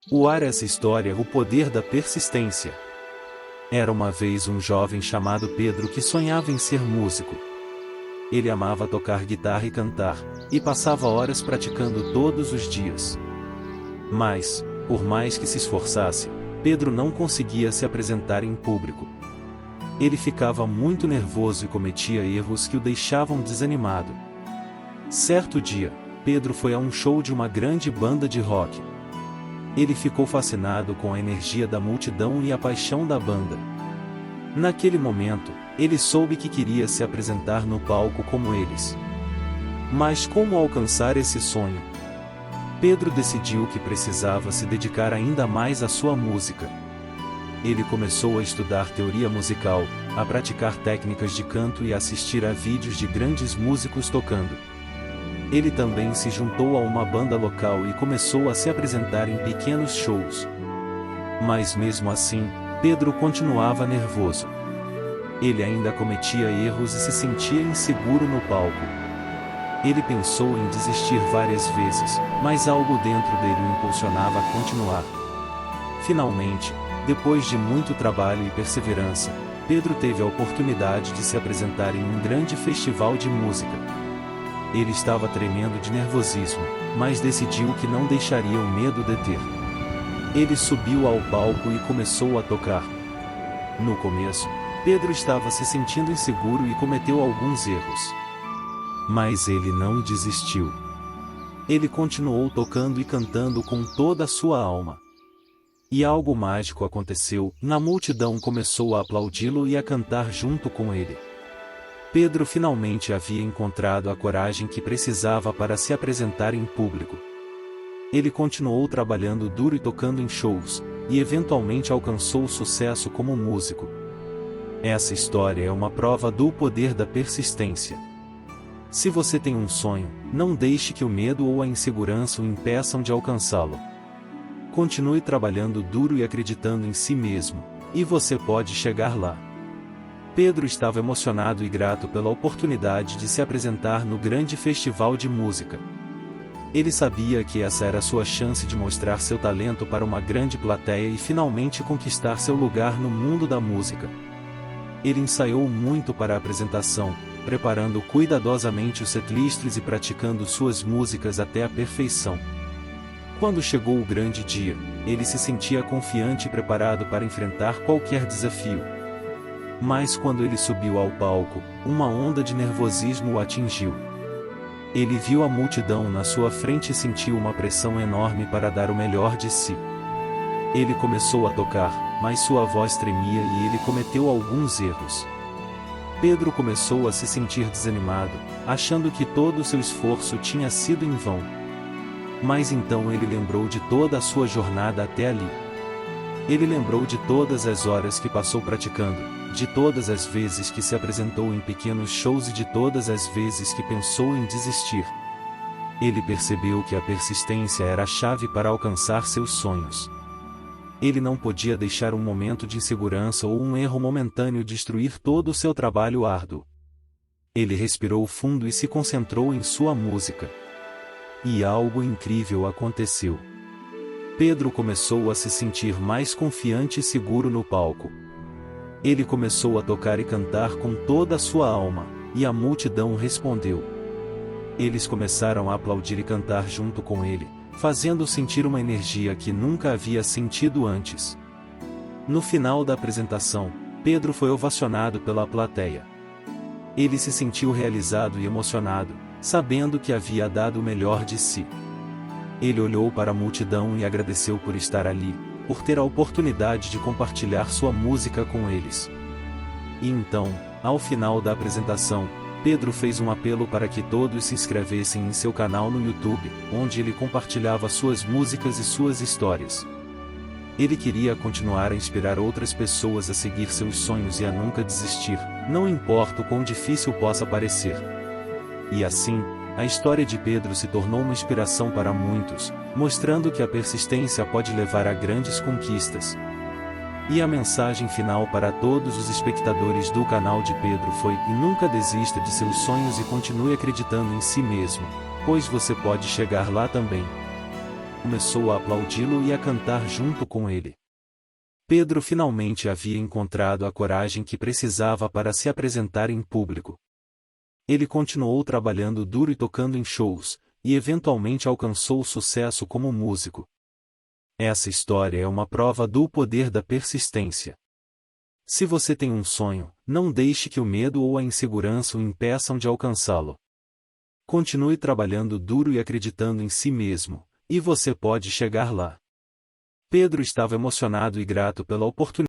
Essa história, o poder da persistência. Era uma vez um jovem chamado Pedro que sonhava em ser músico. Ele amava tocar guitarra e cantar, e passava horas praticando todos os dias. Mas, por mais que se esforçasse, Pedro não conseguia se apresentar em público. Ele ficava muito nervoso e cometia erros que o deixavam desanimado. Certo dia, Pedro foi a um show de uma grande banda de rock. Ele ficou fascinado com a energia da multidão e a paixão da banda. Naquele momento, ele soube que queria se apresentar no palco como eles. Mas como alcançar esse sonho? Pedro decidiu que precisava se dedicar ainda mais à sua música. Ele começou a estudar teoria musical, a praticar técnicas de canto e a assistir a vídeos de grandes músicos tocando. Ele também se juntou a uma banda local e começou a se apresentar em pequenos shows. Mas mesmo assim, Pedro continuava nervoso. Ele ainda cometia erros e se sentia inseguro no palco. Ele pensou em desistir várias vezes, mas algo dentro dele o impulsionava a continuar. Finalmente, depois de muito trabalho e perseverança, Pedro teve a oportunidade de se apresentar em um grande festival de música. Ele estava tremendo de nervosismo, mas decidiu que não deixaria o medo deter. Ele subiu ao palco e começou a tocar. No começo, Pedro estava se sentindo inseguro e cometeu alguns erros. Mas ele não desistiu. Ele continuou tocando e cantando com toda a sua alma. E algo mágico aconteceu, a multidão começou a aplaudi-lo e a cantar junto com ele. Pedro finalmente havia encontrado a coragem que precisava para se apresentar em público. Ele continuou trabalhando duro e tocando em shows, e eventualmente alcançou o sucesso como músico. Essa história é uma prova do poder da persistência. Se você tem um sonho, não deixe que o medo ou a insegurança o impeçam de alcançá-lo. Continue trabalhando duro e acreditando em si mesmo, e você pode chegar lá. Pedro estava emocionado e grato pela oportunidade de se apresentar no grande festival de música. Ele sabia que essa era a sua chance de mostrar seu talento para uma grande plateia e finalmente conquistar seu lugar no mundo da música. Ele ensaiou muito para a apresentação, preparando cuidadosamente os setlists e praticando suas músicas até a perfeição. Quando chegou o grande dia, ele se sentia confiante e preparado para enfrentar qualquer desafio. Mas quando ele subiu ao palco, uma onda de nervosismo o atingiu. Ele viu a multidão na sua frente e sentiu uma pressão enorme para dar o melhor de si. Ele começou a tocar, mas sua voz tremia e ele cometeu alguns erros. Pedro começou a se sentir desanimado, achando que todo o seu esforço tinha sido em vão. Mas então ele lembrou de toda a sua jornada até ali. Ele lembrou de todas as horas que passou praticando, de todas as vezes que se apresentou em pequenos shows e de todas as vezes que pensou em desistir. Ele percebeu que a persistência era a chave para alcançar seus sonhos. Ele não podia deixar um momento de insegurança ou um erro momentâneo destruir todo o seu trabalho árduo. Ele respirou fundo e se concentrou em sua música. E algo incrível aconteceu. Pedro começou a se sentir mais confiante e seguro no palco. Ele começou a tocar e cantar com toda a sua alma, e a multidão respondeu. Eles começaram a aplaudir e cantar junto com ele, fazendo-o sentir uma energia que nunca havia sentido antes. No final da apresentação, Pedro foi ovacionado pela plateia. Ele se sentiu realizado e emocionado, sabendo que havia dado o melhor de si. Ele olhou para a multidão e agradeceu por estar ali, por ter a oportunidade de compartilhar sua música com eles. E então, ao final da apresentação, Pedro fez um apelo para que todos se inscrevessem em seu canal no YouTube, onde ele compartilhava suas músicas e suas histórias. Ele queria continuar a inspirar outras pessoas a seguir seus sonhos e a nunca desistir, não importa o quão difícil possa parecer. E assim, a história de Pedro se tornou uma inspiração para muitos, mostrando que a persistência pode levar a grandes conquistas. E a mensagem final para todos os espectadores do canal de Pedro foi: e nunca desista de seus sonhos e continue acreditando em si mesmo, pois você pode chegar lá também. começou a aplaudi-lo e a cantar junto com ele. Pedro finalmente havia encontrado a coragem que precisava para se apresentar em público. Ele continuou trabalhando duro e tocando em shows, e eventualmente alcançou sucesso como músico. Essa história é uma prova do poder da persistência. Se você tem um sonho, não deixe que o medo ou a insegurança o impeçam de alcançá-lo. Continue trabalhando duro e acreditando em si mesmo, e você pode chegar lá. Pedro estava emocionado e grato pela oportunidade